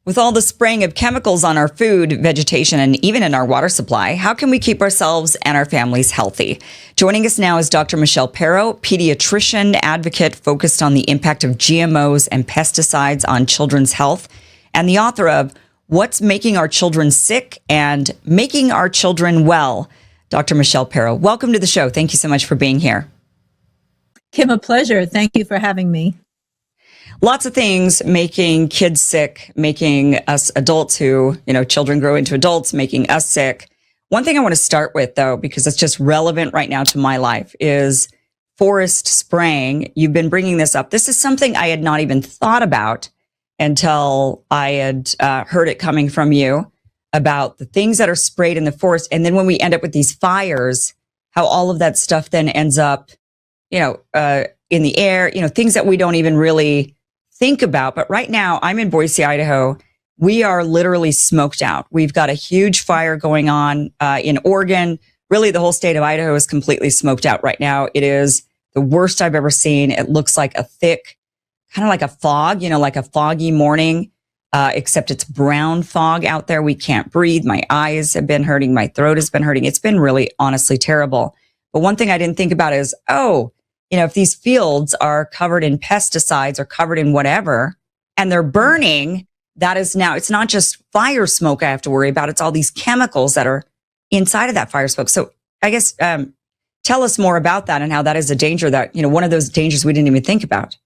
With all the spraying of chemicals on our food, vegetation, and even in our water supply, how can we keep ourselves and our families healthy? Joining us now is Dr. MichellePerro, pediatrician advocate focused on the impact of GMOs and pesticides on children's health, and the author of What's Making Our Children Sick and Making Our Children Well. Dr. MichellePerro, welcome to the show. Thank you so much for being here. Kim, a pleasure. Thank you for having me. Lots of things making kids sick, making us adults who, children grow into adults, making us sick. One thing I want to start with, though, because it's just relevant right now to my life, is forest spraying. You've been bringing this up. This is something I had not even thought about until I had heard it coming from you about the things that are sprayed in the forest. And then when we end up with these fires, how all of that stuff then ends up, in the air, things that we don't even really think about. But right now I'm in Boise, Idaho. We are literally smoked out. We've got a huge fire going on in Oregon. Really, the whole state of Idaho is completely smoked out right now. It is the worst I've ever seen. It looks like a thick, kind of like a fog, like a foggy morning, except it's brown fog out there. We can't breathe. My eyes have been hurting. My throat has been hurting. It's been really, honestly terrible. But one thing I didn't think about is, if these fields are covered in pesticides or covered in whatever, and they're burning, that is now, it's not just fire smoke I have to worry about. It's all these chemicals that are inside of that fire smoke. So I guess, tell us more about that and how that is a danger that, one of those dangers we didn't even think about.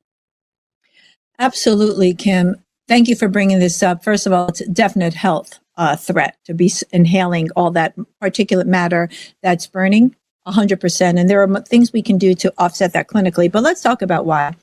Absolutely, Kim. Thank you for bringing this up. First of all, it's a definite health threat to be inhaling all that particulate matter that's burning. 100%. And there are things we can do to offset that clinically. But let's talk about why.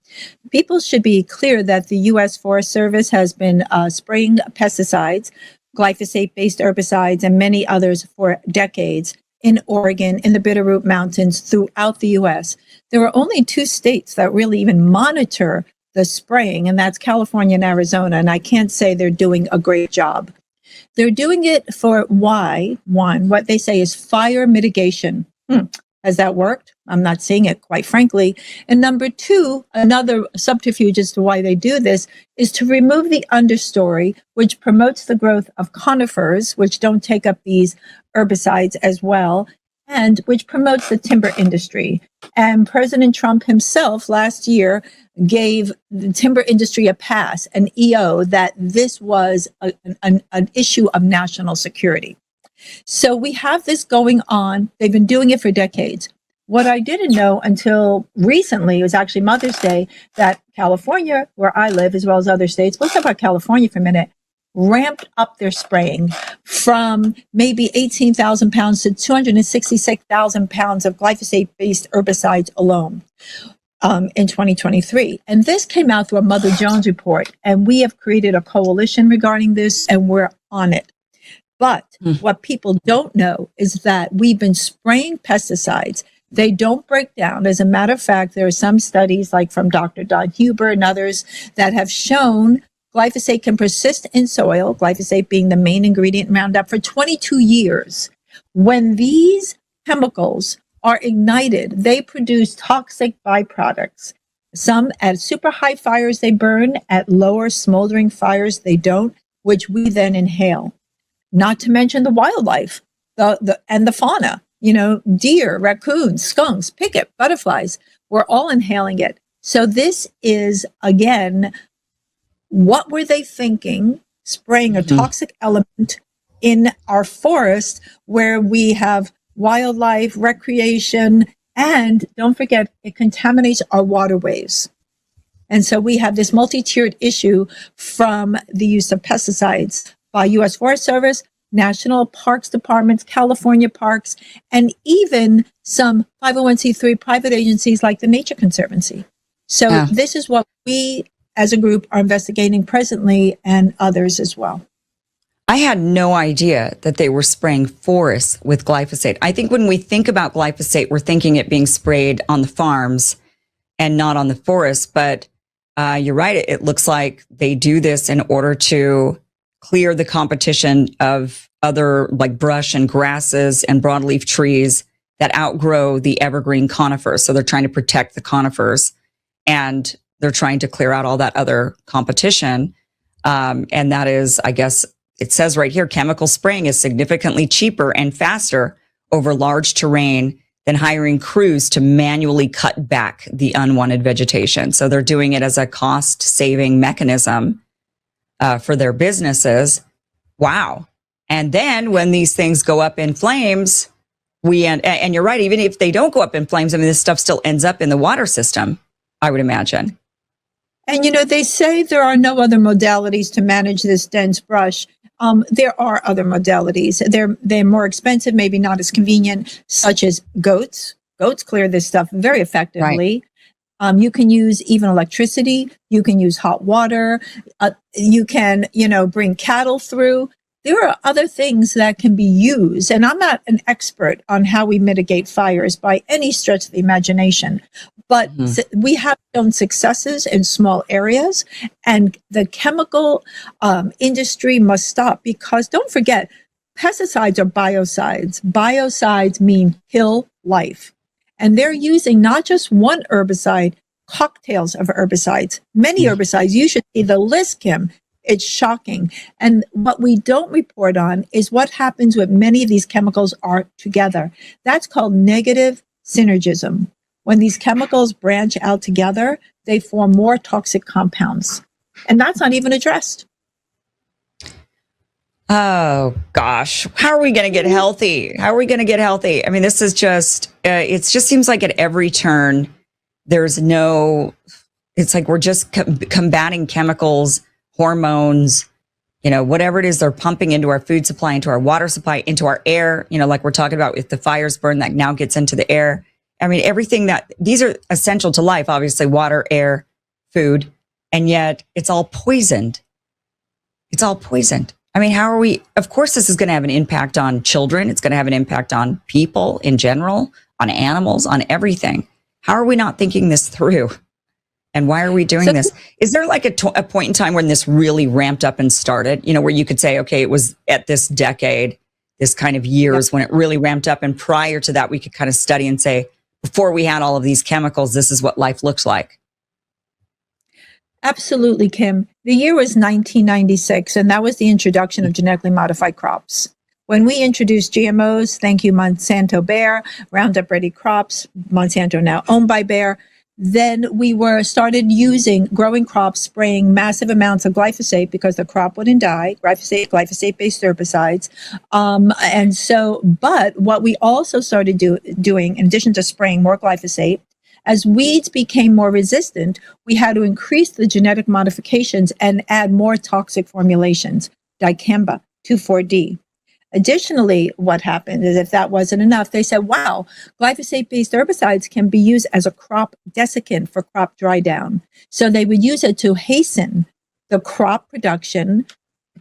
People should be clear that the U.S. Forest Service has been spraying pesticides, glyphosate-based herbicides, and many others for decades in Oregon, in the Bitterroot Mountains, throughout the U.S. There are only two states that really even monitor the spraying, and that's California and Arizona. And I can't say they're doing a great job. They're doing it for why? One, what they say is fire mitigation. Has that worked? I'm not seeing it, quite frankly. And number two, another subterfuge as to why they do this is to remove the understory, which promotes the growth of conifers, which don't take up these herbicides as well, and which promotes the timber industry. And President Trump himself last year gave the timber industry a pass, an EO, that this was an issue of national security. So we have this going on. They've been doing it for decades. What I didn't know until recently, it was actually Mother's Day, that California, where I live, as well as other states, let's talk about California for a minute, ramped up their spraying from maybe 18,000 pounds to 266,000 pounds of glyphosate-based herbicides alone in 2023. And this came out through a Mother Jones report. And we have created a coalition regarding this, and we're on it. But what people don't know is that we've been spraying pesticides. They don't break down. As a matter of fact, there are some studies like from Dr. Don Huber and others that have shown glyphosate can persist in soil, glyphosate being the main ingredient in Roundup, for 22 years. When these chemicals are ignited, they produce toxic byproducts. Some at super high fires they burn, at lower smoldering fires they don't, which we then inhale. Not to mention the wildlife, and the fauna, deer, raccoons, skunks, picket, butterflies, we're all inhaling it. So this is, again, what were they thinking, spraying a toxic element in our forest where we have wildlife, recreation, and don't forget, it contaminates our waterways. And so we have this multi-tiered issue from the use of pesticides by U.S. Forest Service, National Parks Departments, California Parks, and even some 501c3 private agencies like the Nature Conservancy. So This is what we as a group are investigating presently, and others as well. I had no idea that they were spraying forests with glyphosate. I think when we think about glyphosate, we're thinking it being sprayed on the farms and not on the forests. But you're right. It looks like they do this in order to clear the competition of other like brush and grasses and broadleaf trees that outgrow the evergreen conifers. So they're trying to protect the conifers, and they're trying to clear out all that other competition. And that is, I guess it says right here, chemical spraying is significantly cheaper and faster over large terrain than hiring crews to manually cut back the unwanted vegetation. So they're doing it as a cost saving mechanism for their businesses. Wow. And then when these things go up in flames, and you're right, even if they don't go up in flames, I mean, this stuff still ends up in the water system, I would imagine. And, they say there are no other modalities to manage this dense brush. There are other modalities. They're more expensive, maybe not as convenient, such as goats. Goats clear this stuff very effectively. Right. You can use even electricity. You can use hot water. You can, bring cattle through. There are other things that can be used. And I'm not an expert on how we mitigate fires by any stretch of the imagination, but we have shown successes in small areas, and the chemical industry must stop, because don't forget, pesticides are biocides. Biocides mean kill life. And they're using not just one herbicide, cocktails of herbicides, many herbicides. You should see the list, Kim. It's shocking. And what we don't report on is what happens when many of these chemicals are together. That's called negative synergism. When these chemicals branch out together, they form more toxic compounds. And that's not even addressed. Oh, gosh. How are we going to get healthy? How are we going to get healthy? I mean, this is just, it just seems like at every turn, it's like we're just combating chemicals, hormones, whatever it is they're pumping into our food supply, into our water supply, into our air, like we're talking about with the fires burn that now gets into the air. I mean, these are essential to life, obviously, water, air, food, and yet it's all poisoned. It's all poisoned. I mean, of course, this is going to have an impact on children. It's going to have an impact on people in general, on animals, on everything. How are we not thinking this through? And why are we doing this? Is there like a point in time when this really ramped up and started, where you could say, okay, it was at this decade, this kind of years when it really ramped up. And prior to that, we could kind of study and say, before we had all of these chemicals, this is what life looks like. Absolutely, Kim. The year was 1996, and that was the introduction of genetically modified crops. When we introduced GMOs, thank you, Monsanto Bayer, Roundup Ready crops, Monsanto now owned by Bayer, then we started growing crops, spraying massive amounts of glyphosate because the crop wouldn't die, glyphosate-based herbicides. But what we also started doing, in addition to spraying more glyphosate, as weeds became more resistant, we had to increase the genetic modifications and add more toxic formulations, dicamba, 2,4-D. Additionally, what happened is, if that wasn't enough, they said, wow, glyphosate-based herbicides can be used as a crop desiccant for crop dry down. So they would use it to hasten the crop production.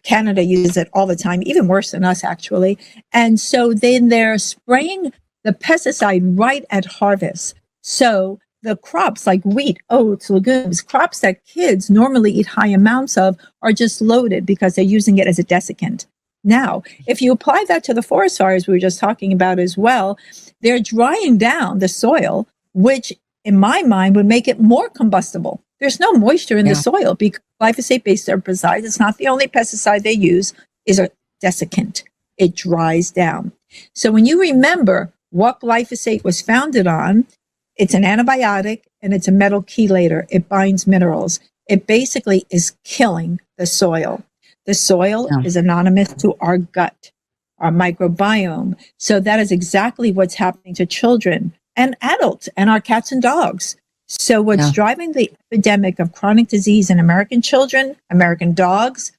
Canada uses it all the time, even worse than us, actually. And so then they're spraying the pesticide right at harvest. So the crops like wheat, oats, legumes, crops that kids normally eat high amounts of, are just loaded because they're using it as a desiccant. Now, if you apply that to the forest fires we were just talking about as well, they're drying down the soil, which in my mind would make it more combustible. There's no moisture in the soil because glyphosate-based herbicides, it's not the only pesticide they use, is a desiccant. It dries down. So when you remember what glyphosate was founded on, it's an antibiotic and it's a metal chelator. It binds minerals. It basically is killing the soil. The soil is anonymous to our gut, our microbiome. So that is exactly what's happening to children and adults and our cats and dogs. So what's driving the epidemic of chronic disease in American children, American dogs,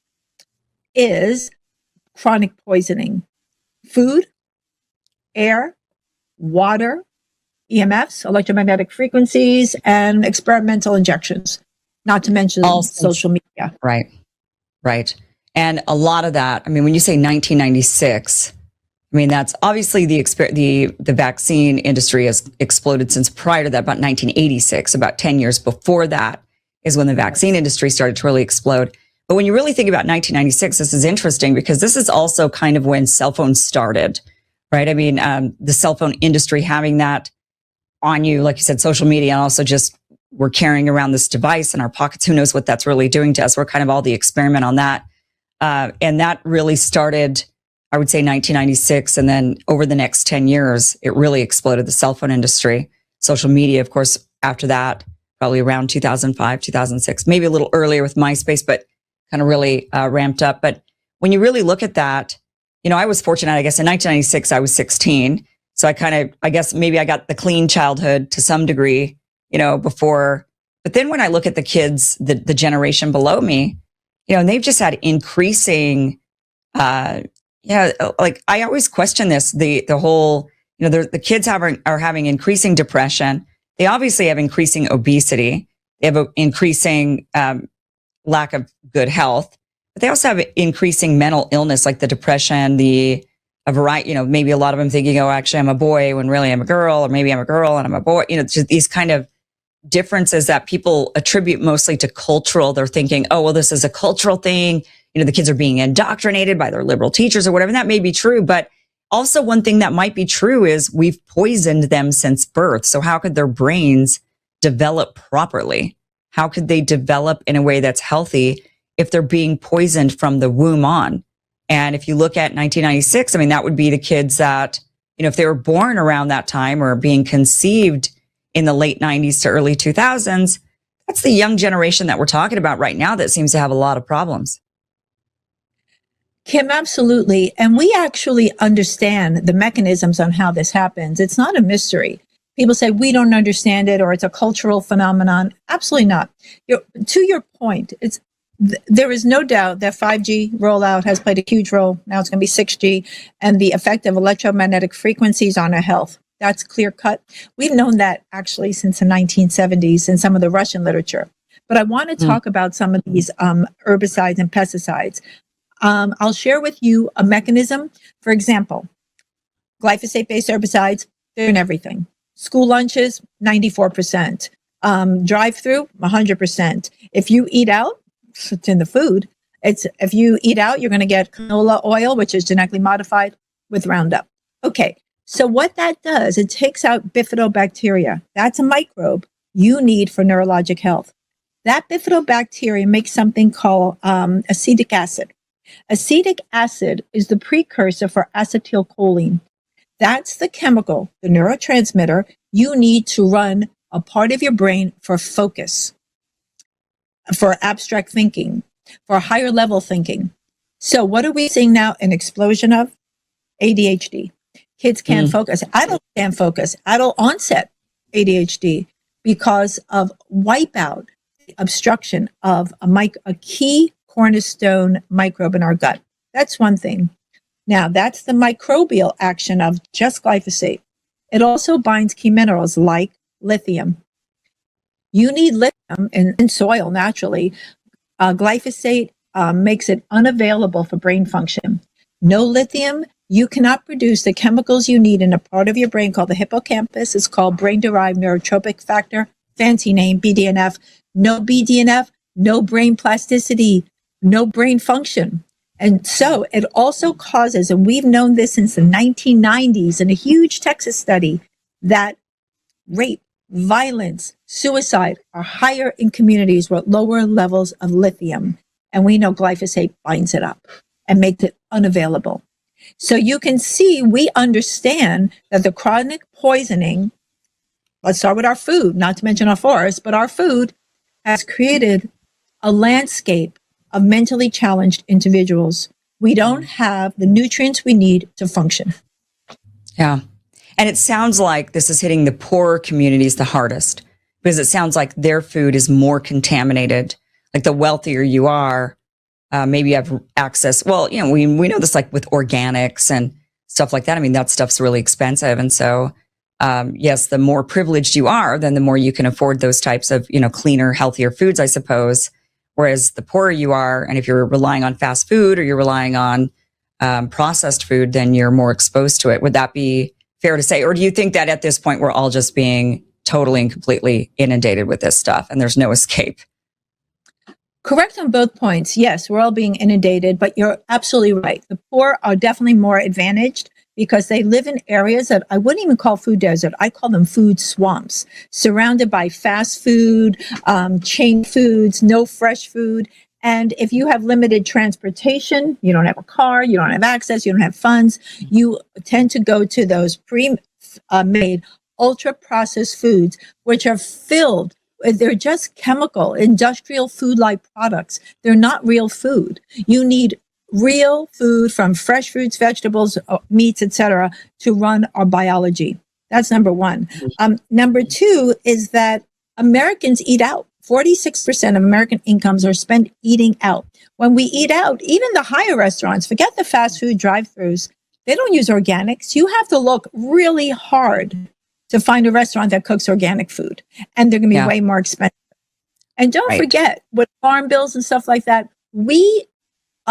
is chronic poisoning. Food, air, water, EMFs, electromagnetic frequencies, and experimental injections, not to mention social media. Right. And a lot of that, I mean, when you say 1996, I mean, that's obviously the vaccine industry has exploded since prior to that, about 1986, about 10 years before that is when the vaccine industry started to really explode. But when you really think about 1996, this is interesting because this is also kind of when cell phones started, right? I mean, the cell phone industry having that on you, like you said, social media, and also just we're carrying around this device in our pockets. Who knows what that's really doing to us? We're kind of all the experiment on that. And that really started, I would say 1996. And then over the next 10 years, it really exploded, the cell phone industry, social media, of course, after that, probably around 2005, 2006, maybe a little earlier with MySpace, but kind of really ramped up. But when you really look at that, I was fortunate, I guess in 1996, I was 16. So I guess maybe I got the clean childhood to some degree, before. But then when I look at the kids, the generation below me, and they've just had increasing, like I always question this, the whole, the kids are having increasing depression. They obviously have increasing obesity. They have an increasing lack of good health, but they also have increasing mental illness, like the depression, a variety, maybe a lot of them thinking, oh, actually I'm a boy when really I'm a girl, or maybe I'm a girl and I'm a boy, just these kind of differences that people attribute mostly to cultural. They're thinking, oh, well, this is a cultural thing. The kids are being indoctrinated by their liberal teachers or whatever. And that may be true. But also one thing that might be true is we've poisoned them since birth. So how could their brains develop properly? How could they develop in a way that's healthy if they're being poisoned from the womb on? And if you look at 1996, that would be the kids that, if they were born around that time or being conceived in the late 90s to early 2000s, that's the young generation that we're talking about right now that seems to have a lot of problems. Kim, absolutely. And we actually understand the mechanisms on how this happens. It's not a mystery. People say we don't understand it or it's a cultural phenomenon. Absolutely not. To your point, there is no doubt that 5G rollout has played a huge role. Now it's going to be 6G, and the effect of electromagnetic frequencies on our health. That's clear cut. We've known that actually since the 1970s in some of the Russian literature. But I want to talk about some of these herbicides and pesticides. I'll share with you a mechanism. For example, glyphosate-based herbicides, they're in everything. School lunches, 94%. Drive-through, 100%. If you eat out, it's in the food. If you eat out, you're going to get canola oil, which is genetically modified with Roundup. Okay. So what that does, it takes out bifidobacteria. That's a microbe you need for neurologic health. That bifidobacteria makes something called acetic acid. Acetic acid is the precursor for acetylcholine. That's the chemical, the neurotransmitter you need to run a part of your brain for focus, for abstract thinking, for higher level thinking. So what are we seeing now? An explosion of ADHD. Kids can't focus. Adults can't focus. Adult onset ADHD because of wipeout, obstruction of a key cornerstone microbe in our gut. That's one thing. Now, that's the microbial action of just glyphosate. It also binds key minerals like lithium. You need lithium in soil naturally. Glyphosate makes it unavailable for brain function. No lithium, you cannot produce the chemicals you need in a part of your brain called the hippocampus. It's called brain-derived neurotrophic factor, fancy name, BDNF. No BDNF, no brain plasticity, no brain function. And so it also causes, and we've known this since the 1990s in a huge Texas study, that rape, violence, suicide are higher in communities with lower levels of lithium. And we know glyphosate binds it up and makes it unavailable. So you can see, we understand that the chronic poisoning, let's start with our food, not to mention our forests, but our food has created a landscape of mentally challenged individuals. We don't have the nutrients we need to function. Yeah. And it sounds like this is hitting the poorer communities the hardest, because it sounds like their food is more contaminated. Like the wealthier you are, maybe you have access. Well, we know this like with organics and stuff like that. I mean, that stuff's really expensive. And so, yes, the more privileged you are, then the more you can afford those types of, cleaner, healthier foods, I suppose. Whereas the poorer you are, and if you're relying on fast food or you're relying on processed food, then you're more exposed to it. Would that be fair to say? Or do you think that at this point we're all just being totally and completely inundated with this stuff and there's no escape? Correct on both points. Yes, we're all being inundated, but you're absolutely right. The poor are definitely more advantaged because they live in areas that I wouldn't even call food desert. I call them food swamps, surrounded by fast food, chain foods, no fresh food. And if you have limited transportation, you don't have a car, you don't have access, you don't have funds, you tend to go to those pre-made, ultra-processed foods, which are filled. They're just chemical, industrial food-like products. They're not real food. You need real food from fresh fruits, vegetables, meats, etc., to run our biology. That's number one. Number two is that Americans eat out. 46% of American incomes are spent eating out. When we eat out, even the higher restaurants, forget the fast food drive-thrus, they don't use organics. You have to look really hard to find a restaurant that cooks organic food, and they're going to be way more expensive. And don't forget, with farm bills and stuff like that, we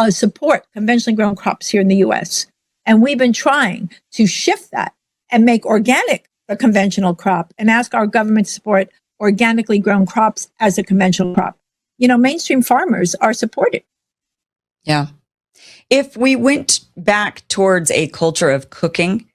support conventionally grown crops here in the U.S., and we've been trying to shift that and make organic a conventional crop and ask our government to support organically grown crops as a conventional crop. You know, mainstream farmers are supported. Yeah. If we went back towards a culture of cooking,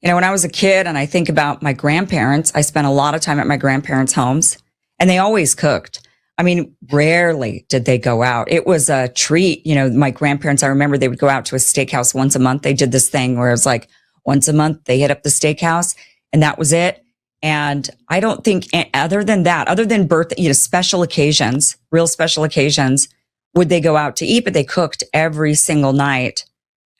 you know, when I was a kid and I think about my grandparents, I spent a lot of time at my grandparents' homes and they always cooked. I mean, rarely did they go out. It was a treat. You know, my grandparents, I remember they would go out to a steakhouse once a month. They did this thing where it was like once a month they hit up the steakhouse and that was it. And I don't think other than that, other than birthday, you know, special occasions, real special occasions, would they go out to eat, but they cooked every single night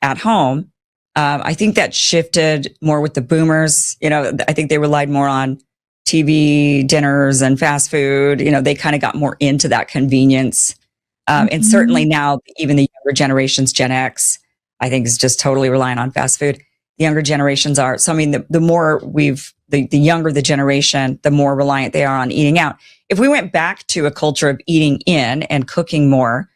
at home. I think that shifted more with the boomers. You know, I think they relied more on TV dinners and fast food. You know, they kind of got more into that convenience. And certainly now, even the younger generations, Gen X, I think is just totally relying on fast food. The younger generations are. So, I mean, the more the younger the generation, the more reliant they are on eating out. If we went back to a culture of eating in and cooking more,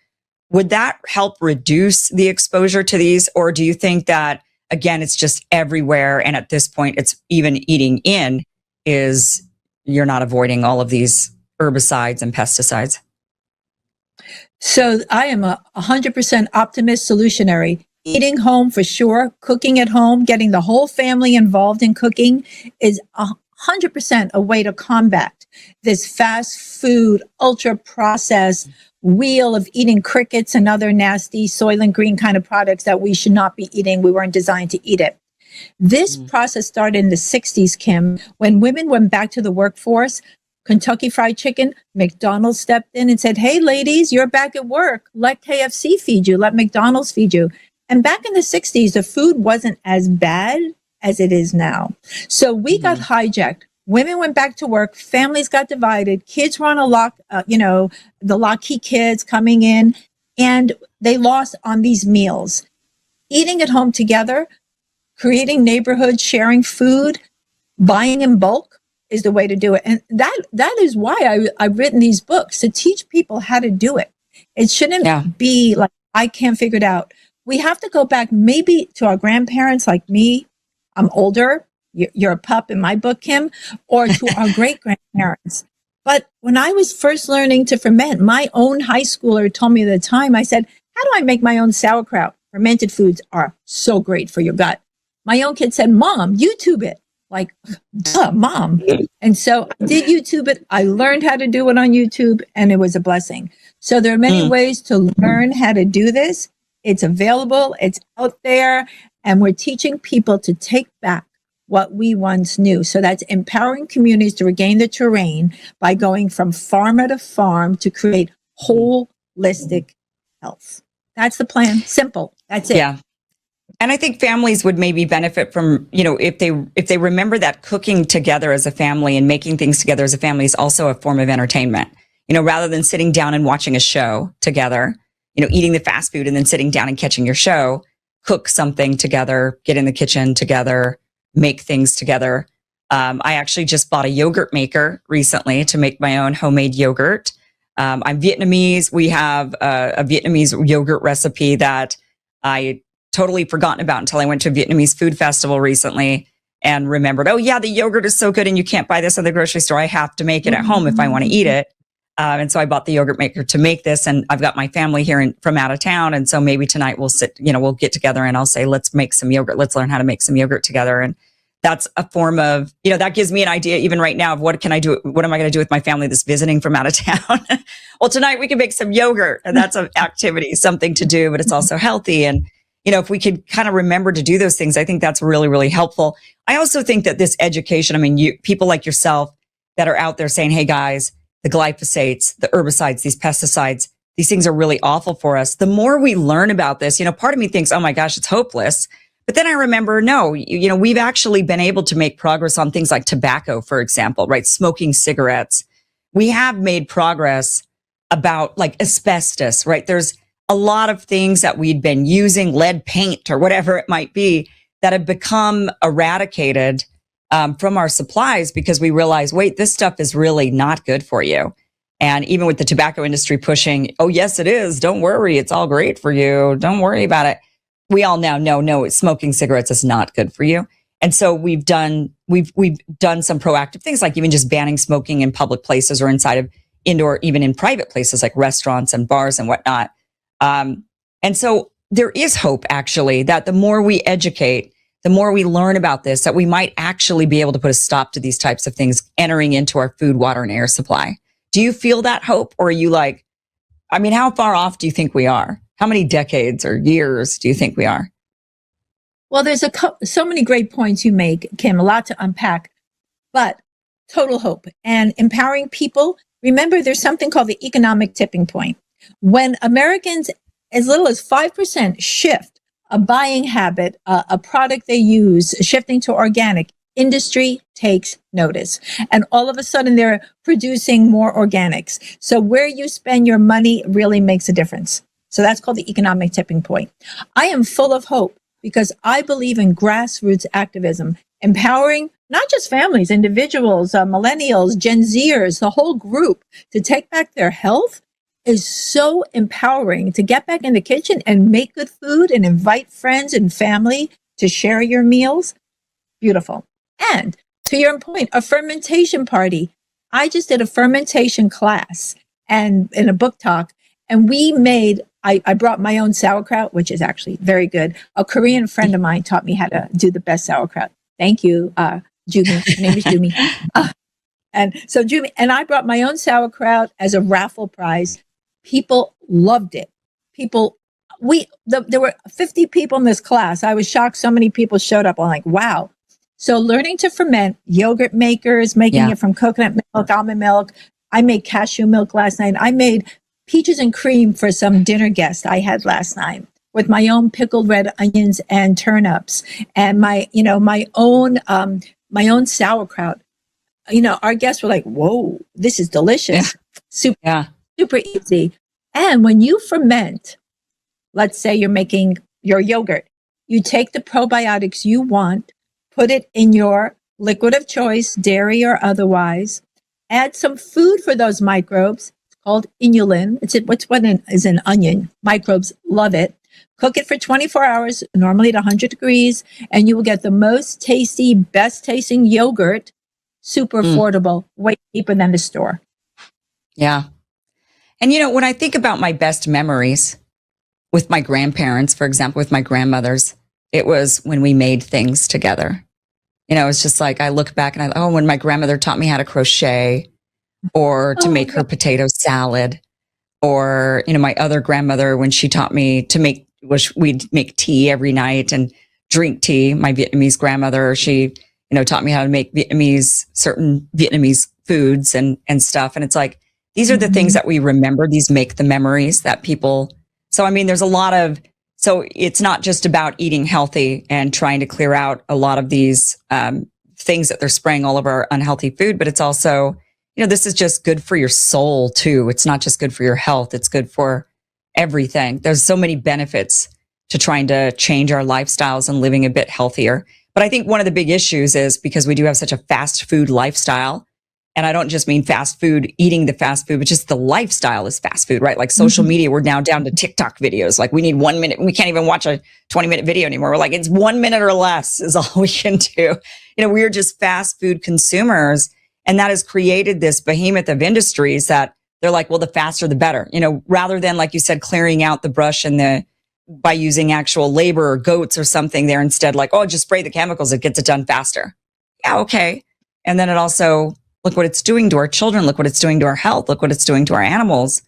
would that help reduce the exposure to these? Or do you think that, again, it's just everywhere, and at this point, it's even eating in is you're not avoiding all of these herbicides and pesticides? So I am 100% optimist solutionary. Eating home for sure, cooking at home, getting the whole family involved in cooking is 100% a way to combat this fast food, ultra processed wheel of eating crickets and other nasty Soylent Green kind of products that we should not be eating. We weren't designed to eat it. This process started in the 60s, Kim, when women went back to the workforce. Kentucky Fried Chicken, McDonald's stepped in and said, hey, ladies, you're back at work. Let KFC feed you. Let McDonald's feed you. And back in the 60s, the food wasn't as bad as it is now. So we got hijacked. Women went back to work. Families got divided. Kids were on a the lock-key kids coming in, and they lost on these meals. Eating at home together, creating neighborhoods, sharing food, buying in bulk is the way to do it. And that is why I've written these books, to teach people how to do it. It shouldn't be like, I can't figure it out. We have to go back maybe to our grandparents like me. I'm older. You're a pup in my book, Kim, or to our great-grandparents. But when I was first learning to ferment, my own high schooler told me at the time, I said, how do I make my own sauerkraut? Fermented foods are so great for your gut. My own kid said, Mom, YouTube it. Like, duh, Mom. And so I did YouTube it. I learned how to do it on YouTube, and it was a blessing. So there are many ways to learn how to do this. It's available. It's out there. And we're teaching people to take back what we once knew. So that's empowering communities to regain the terrain by going from farmer to farm to create holistic health. That's the plan. Simple. That's it. Yeah. And I think families would maybe benefit from, you know, if they remember that cooking together as a family and making things together as a family is also a form of entertainment. You know, rather than sitting down and watching a show together, you know, eating the fast food and then sitting down and catching your show, cook something together, get in the kitchen together, make things together. I actually just bought a yogurt maker recently to make my own homemade yogurt. I'm Vietnamese. We have a Vietnamese yogurt recipe that I totally forgotten about until I went to a Vietnamese food festival recently and remembered, oh yeah, the yogurt is so good and you can't buy this at the grocery store. I have to make it at home if I want to eat it. And so I bought the yogurt maker to make this, and I've got my family here from out of town. And so maybe tonight we'll get together and I'll say, let's make some yogurt. Let's learn how to make some yogurt together. And that's a form of, that gives me an idea even right now of what can I do? What am I going to do with my family that's visiting from out of town? Well, tonight we can make some yogurt, and that's an activity, something to do, but it's also healthy. And, if we could kind of remember to do those things, I think that's really, really helpful. I also think that this education, people like yourself that are out there saying, hey guys, the glyphosates, the herbicides, these pesticides, these things are really awful for us. The more we learn about this, part of me thinks, oh my gosh, it's hopeless. But then I remember, no, we've actually been able to make progress on things like tobacco, for example, right? Smoking cigarettes. We have made progress about like asbestos, right? There's a lot of things that we'd been using, lead paint or whatever it might be, that have become eradicated from our supplies because we realize, wait, this stuff is really not good for you. And even with the tobacco industry pushing, oh, yes, it is. Don't worry. It's all great for you. Don't worry about it. We all now know, no, smoking cigarettes is not good for you. And so we've done some proactive things, like even just banning smoking in public places or inside of indoor, even in private places like restaurants and bars and whatnot. And so there is hope, actually, that the more we educate, the more we learn about this, that we might actually be able to put a stop to these types of things entering into our food, water, and air supply. Do you feel that hope? Or are you like, how far off do you think we are? How many decades or years do you think we are? Well, there's so many great points you make, Kim, a lot to unpack, but total hope and empowering people. Remember, there's something called the economic tipping point. When Americans, as little as 5% shift a buying habit, a product they use, shifting to organic, industry takes notice. And all of a sudden, they're producing more organics. So where you spend your money really makes a difference. So that's called the economic tipping point. I am full of hope because I believe in grassroots activism, empowering not just families, individuals, millennials, Gen Zers, the whole group to take back their health is so empowering to get back in the kitchen and make good food and invite friends and family to share your meals. Beautiful. And to your point, a fermentation party. I just did a fermentation class and in a book talk, and we made, I brought my own sauerkraut, which is actually very good. A Korean friend of mine taught me how to do the best sauerkraut. Thank you, Jumi. Her name is Jumi. And so Jumi, and I brought my own sauerkraut as a raffle prize. People loved it. There were 50 people in this class. I was shocked so many people showed up. I'm like, wow. So learning to ferment, yogurt makers, making it from coconut milk, almond milk. I made cashew milk last night. I made peaches and cream for some dinner guest I had last night with my own pickled red onions and turnips and my own sauerkraut. Our guests were like, whoa, this is delicious. Yeah. Super easy. And when you ferment, let's say you're making your yogurt, you take the probiotics you want, put it in your liquid of choice, dairy or otherwise, add some food for those microbes. It's called inulin. It's an onion. Microbes love it. Cook it for 24 hours, normally at 100 degrees, and you will get the most tasty, best tasting yogurt, super affordable, way cheaper than the store. Yeah. And when I think about my best memories with my grandparents, for example, with my grandmothers, it was when we made things together. It's just like I look back and when my grandmother taught me how to crochet or to make her potato salad, or, my other grandmother, when she taught me we'd make tea every night and drink tea. My Vietnamese grandmother, she, taught me how to make certain Vietnamese foods and stuff. And it's like, these are the things that we remember. These make the memories that people. So, there's a lot of, so it's not just about eating healthy and trying to clear out a lot of these things that they're spraying all over our unhealthy food, but it's also, this is just good for your soul too. It's not just good for your health. It's good for everything. There's so many benefits to trying to change our lifestyles and living a bit healthier. But I think one of the big issues is because we do have such a fast food lifestyle. And I don't just mean fast food, eating the fast food, but just the lifestyle is fast food, right? Like social media, we're now down to TikTok videos. Like we need 1 minute. We can't even watch a 20-minute video anymore. We're like, it's 1 minute or less is all we can do. We're just fast food consumers. And that has created this behemoth of industries that they're like, well, the faster, the better, rather than, like you said, clearing out the brush by using actual labor or goats or something. They're instead like, oh, just spray the chemicals. It gets it done faster. Yeah. Okay. And then it also, look what it's doing to our children. Look what it's doing to our health. Look what it's doing to our animals.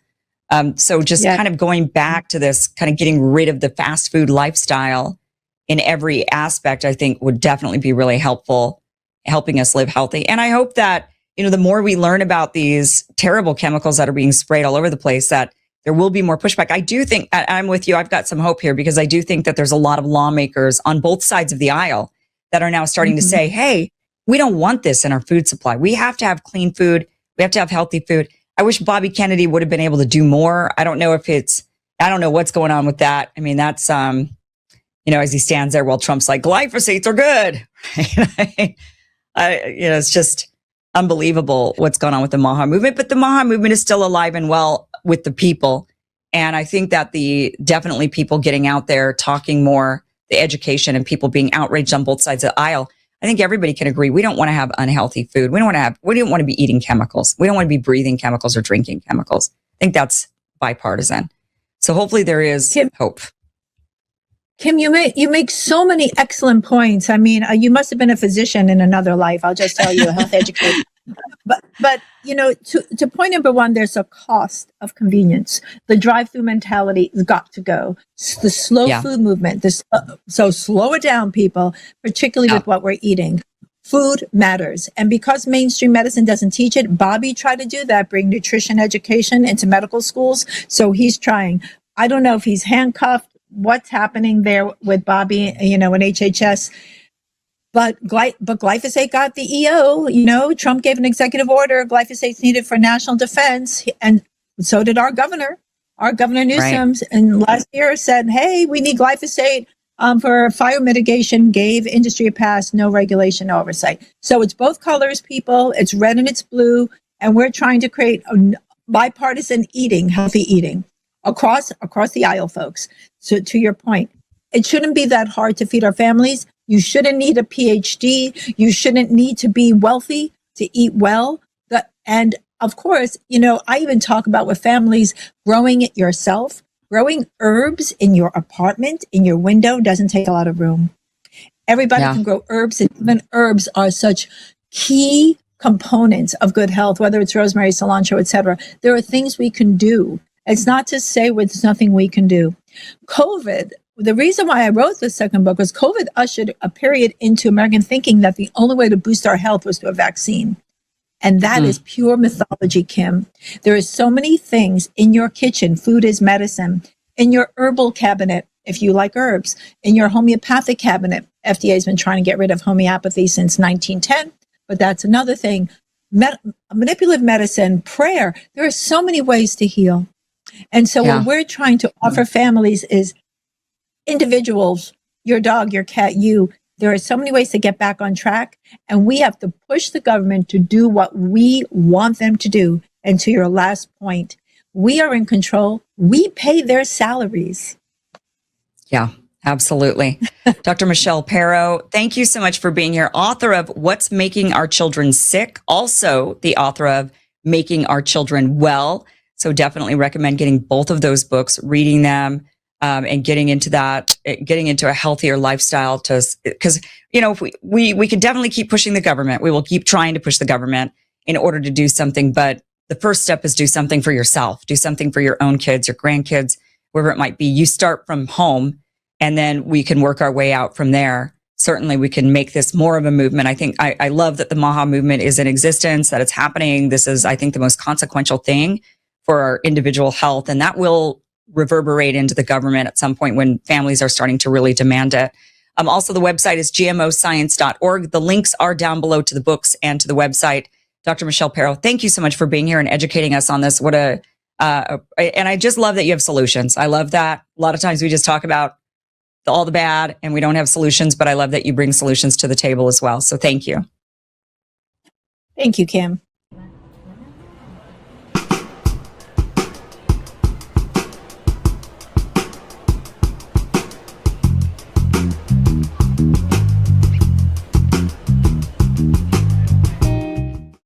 So just kind of going back to this, kind of getting rid of the fast food lifestyle in every aspect, I think would definitely be really helpful, helping us live healthy. And I hope that, the more we learn about these terrible chemicals that are being sprayed all over the place, that there will be more pushback. I do think, I'm with you, I've got some hope here, because I do think that there's a lot of lawmakers on both sides of the aisle that are now starting to say, hey, we don't want this in our food supply. We have to have clean food. We have to have healthy food. I wish Bobby Kennedy would have been able to do more. I don't know what's going on with that. I mean, that's, as he stands there while Trump's like, glyphosates are good. It's just unbelievable what's going on with the MAHA movement, but the MAHA movement is still alive and well with the people. And I think that definitely people getting out there, talking more, the education, and people being outraged on both sides of the aisle. I think everybody can agree. We don't want to have unhealthy food. We don't want to be eating chemicals. We don't want to be breathing chemicals or drinking chemicals. I think that's bipartisan. So hopefully there is hope. Kim, you make so many excellent points. I mean, you must have been a physician in another life. I'll just tell you, a health educator. But to point number one, there's a cost of convenience. The drive-through mentality has got to go. The slow food movement. So slow it down, people, particularly with what we're eating. Food matters. And because mainstream medicine doesn't teach it, Bobby tried to do that, bring nutrition education into medical schools. So he's trying. I don't know if he's handcuffed, what's happening there with Bobby, in HHS. But glyphosate got the EO. Trump gave an executive order. Glyphosate's needed for national defense. And so did our governor Newsom. Right. And last year said, hey, we need glyphosate for fire mitigation, gave industry a pass, no regulation, no oversight. So it's both colors, people. It's red and it's blue. And we're trying to create a bipartisan eating, healthy eating across the aisle, folks. So to your point, it shouldn't be that hard to feed our families. You shouldn't need a PhD. You shouldn't need to be wealthy to eat well. And of course, I even talk about with families growing it yourself. Growing herbs in your apartment, in your window, doesn't take a lot of room. Everybody can grow herbs, and even herbs are such key components of good health, whether it's rosemary, cilantro, etc. There are things we can do. It's not to say there's nothing we can do. COVID, the reason why I wrote the second book was COVID ushered a period into American thinking that the only way to boost our health was through a vaccine. And that is pure mythology, Kim. There are so many things in your kitchen. Food is medicine. In your herbal cabinet, if you like herbs. In your homeopathic cabinet, FDA has been trying to get rid of homeopathy since 1910, but that's another thing. Manipulative medicine, prayer. There are so many ways to heal. And so what we're trying to offer families is individuals, your dog, your cat, you. There are so many ways to get back on track, and we have to push the government to do what we want them to do. And to your last point, we are in control. We pay their salaries. Yeah, absolutely. Dr. MichellePerro, thank you so much for being here. Author of What's Making Our Children Sick, also the author of Making Our Children Well. So definitely recommend getting both of those books, reading them, and getting into a healthier lifestyle because, we can definitely keep pushing the government. We will keep trying to push the government in order to do something. But the first step is do something for yourself, do something for your own kids, your grandkids, wherever it might be. You start from home and then we can work our way out from there. Certainly we can make this more of a movement. I think I love that the MAHA movement is in existence, that it's happening. This is, I think, the most consequential thing for our individual health. And that will reverberate into the government at some point when families are starting to really demand it. Also, the website is gmoscience.org. The links are down below to the books and to the website. Dr. MichellePerro, thank you so much for being here and educating us on this. And I just love that you have solutions. I love that. A lot of times we just talk about all the bad and we don't have solutions, but I love that you bring solutions to the table as well. So thank you. Thank you, Kim.